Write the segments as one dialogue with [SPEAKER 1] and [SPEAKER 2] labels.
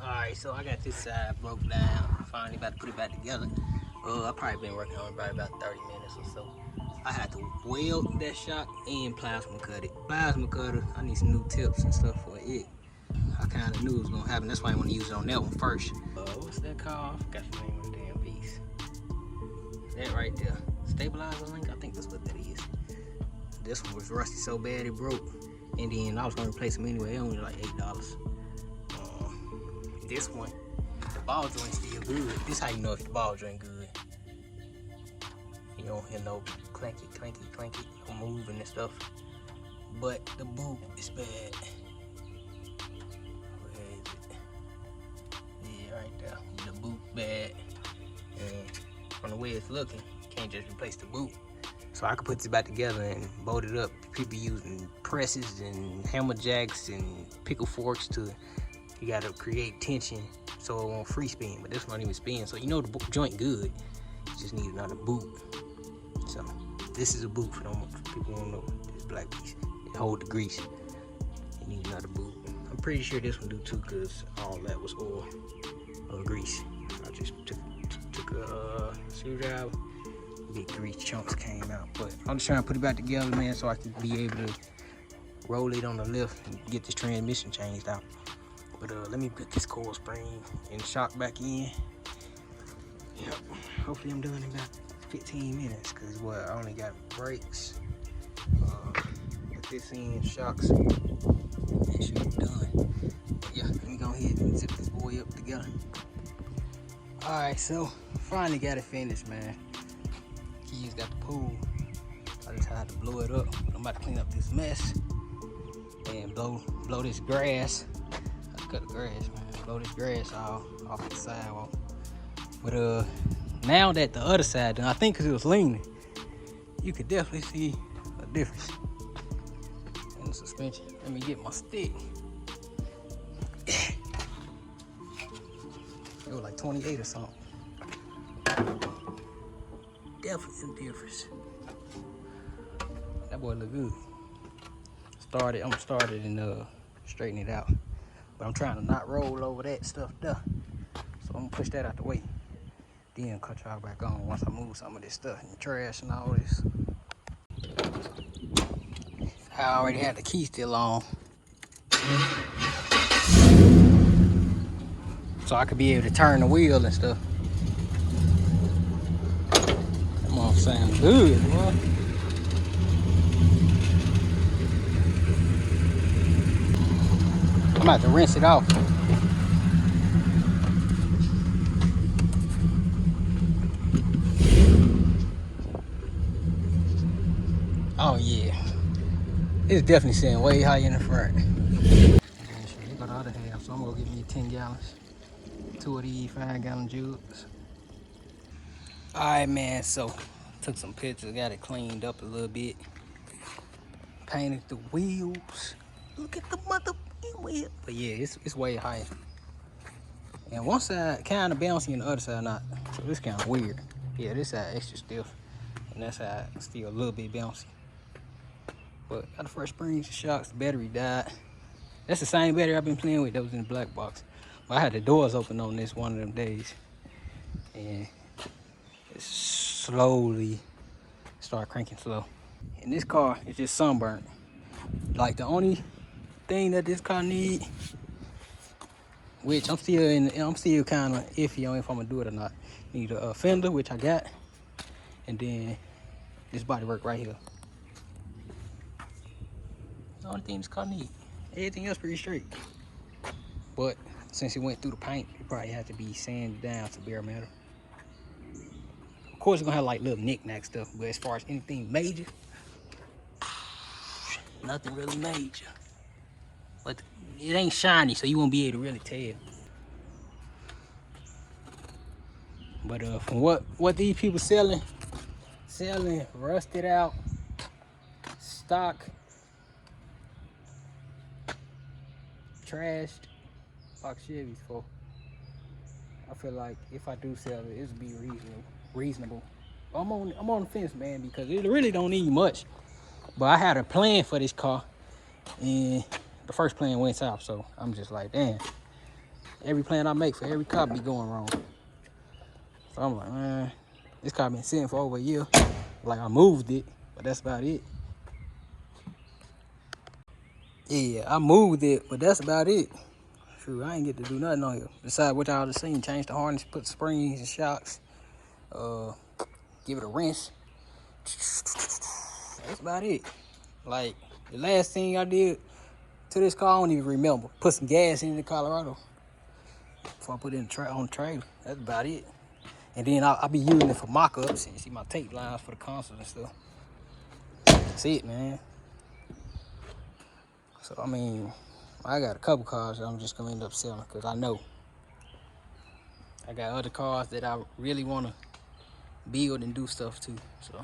[SPEAKER 1] Alright, so I got this side broke down. Finally about to put it back together. I probably been working on it probably about 30 minutes or so. I had to weld that shock and plasma cut it. Plasma cutter, I need some new tips and stuff for it. I kind of knew it was gonna happen. That's why I want to use it on that one first. What's that called? I forgot the name of the damn piece. That right there. Stabilizer link? I think that's what that is. This one was rusty so bad it broke. And then I was gonna replace them anyway. It only like $8. This one, the ball joint's still good. This how you know if the ball joint good. You don't hear no clanky, clanky, clanky, no moving and stuff. But the boot is bad. Where is it? Yeah, right there. The boot bad. And from the way it's looking, you can't just replace the boot. So I could put this back together and bolt it up. People using presses and hammer jacks and pickle forks to. You gotta create tension so it won't free spin, but this won't even spin. So you know the joint good. You just need another boot. So this is a boot for them people who don't know this black piece. It hold the grease. You need another boot. I'm pretty sure this one do too, cause all that was oil or grease. I just took a screwdriver. Big grease chunks came out, but I'm just trying to put it back together, man, so I can be able to roll it on the lift and get this transmission changed out. But let me put this coil spring and shock back in. Yep. Hopefully I'm done in about 15 minutes, cause I only got brakes. Put this in, shocks, and should be done. But yeah, let me go ahead and zip this boy up together. Alright, so finally got it finished, man. Keys got the pull. I just had to blow it up. I'm about to clean up this mess and blow this grass. Cut the grass, man. Blow this grass off the sidewalk. But now that the other side done, I think because it was leaning, you could definitely see a difference in the suspension. Let me get my stick. It was like 28 or something. Definitely a difference. That boy look good. I'm gonna start it and straighten it out. But I'm trying to not roll over that stuff there. So I'm gonna push that out the way. Then cut y'all back on once I move some of this stuff and trash and all this. I already had the key still on. So I could be able to turn the wheel and stuff. Come on, sound good, boy. I'm about to rinse it off. Oh yeah, it's definitely sitting way higher in the front. They got the other half, so I'm gonna get me 10 gallons. 2 of these 5-gallon jugs. All right, man, so took some pictures, got it cleaned up a little bit. Painted the wheels. Look at the mother wheel. But yeah, it's way higher. And one side kind of bouncy and the other side not. So this kind of weird. Yeah, this side extra stiff. And that side still a little bit bouncy. But got the fresh springs and shocks. The battery died. That's the same battery I've been playing with that was in the black box. But I had the doors open on this one of them days. And it slowly started cranking slow. And this car is just sunburnt. Like the only thing that this car need, which I'm still kind of iffy on if I'm gonna do it or not. Need a fender, which I got, and then this bodywork right here. The only thing this car need. Everything else pretty straight. But since it went through the paint, it probably had to be sanded down to bare metal. Of course, it's gonna have like little knick-knack stuff, but as far as anything major, nothing really major. But it ain't shiny, so you won't be able to really tell. But from what these people selling rusted out stock trashed box Chevys for, I feel like if I do sell it, it'll be reasonable. I'm on the fence, man, because it really don't need much. But I had a plan for this car, and the first plan went south, so I'm just like, damn. Every plan I make for every car be going wrong. So I'm like, man, this car been sitting for over a year. Like I moved it, but that's about it. Yeah, I moved it, but that's about it. True, I ain't get to do nothing on here. Besides what y'all just seen, change the harness, put springs and shocks, give it a rinse. That's about it. Like, the last thing I did to this car, I don't even remember. Put some gas in the Colorado before I put it in on the trailer. That's about it. And then I'll be using it for mock-ups. You see my tape lines for the console and stuff. That's it, man. So, I mean, I got a couple cars that I'm just going to end up selling because I know I got other cars that I really want to build and do stuff to. So,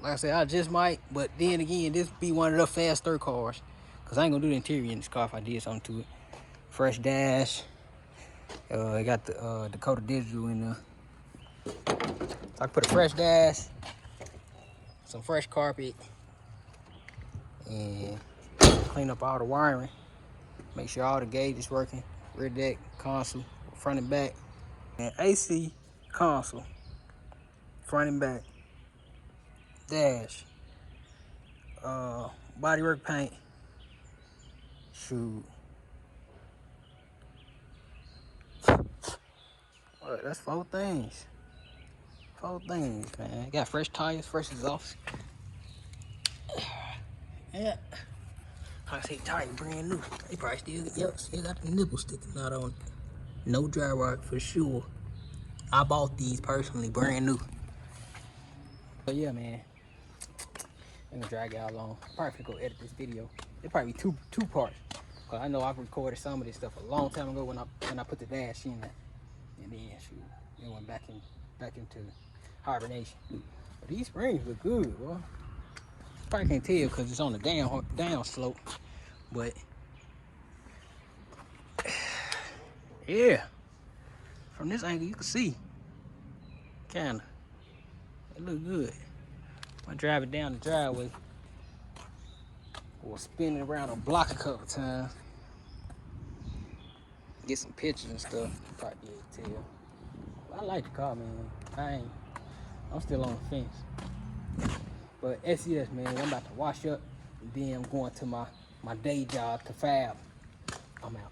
[SPEAKER 1] like I said, I just might, but then again, this be one of the faster cars because I ain't going to do the interior in this car if I did something to it. Fresh dash. I got the Dakota digital in there. So I can put a fresh dash, some fresh carpet, and clean up all the wiring. Make sure all the gauge is working. Rear deck, console, front and back. And AC, console, front and back, dash, bodywork paint, shoot. Well, that's 4 things. 4 things, man. Got fresh tires, fresh exhaust. Yeah. I say tire brand new. They probably still got the nipple sticking out on it. No dry rot for sure. I bought these personally, brand new. But yeah, man. I'm gonna drag y'all along. Probably gonna go edit this video. It probably be two parts. Cause I know I've recorded some of this stuff a long time ago when I put the dash in there. And then shoot, it went back into hibernation. But these springs look good, boy. Probably can't tell because it's on the down slope. But yeah, from this angle you can see, kinda, it look good. I drive it down the driveway or spin it around a block a couple times. Get some pictures and stuff. Probably be able to tell. But I like the car, man. I'm still on the fence. But SES, man, I'm about to wash up and then I'm going to my day job to fab. I'm out.